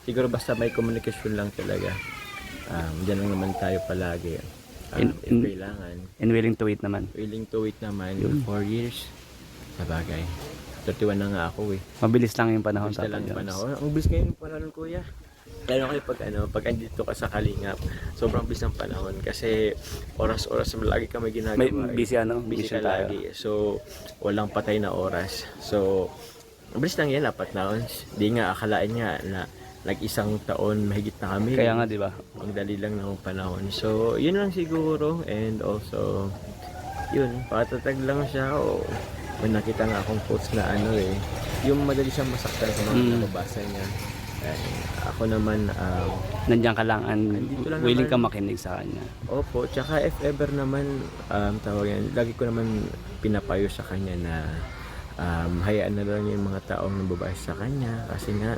siguro basta may komunikasyon lang talaga. Diyan lang naman tayo palagi. If kailangan. And willing to wait naman. Willing to wait naman. 4 years. Sa bagay. 31 na nga ako eh. Mabilis lang yung panahon. Basta Papa lang yung Jones. panahon. Ang bilis ngayon yung panahon, kuya. Lalo kayo pag andito ka sa Kalingap, sobrang bilis ng panahon kasi oras-oras lagi kami ginagawa. May busy busy mission ka tayo. lagi. So, walang patay na oras. So, ang bilis lang yan, 4 taon. Di nga akalain nga na isang taon mahigit na kami. Kaya nga, di ba? Ang dali lang ng panahon. So, yun lang siguro. And also, yun, patatag lang siya. O, may nakita nga akong post na yung madali siyang masaktan sa mga nababasa niya. Ako naman, Nandiyan ka lang and Andito lang willing ka naman. makinig sa kanya. opo, tsaka if ever naman, tawag yan, lagi ko naman pinapayo sa kanya na hayaan na lang yung mga taong nababae sa kanya kasi nga,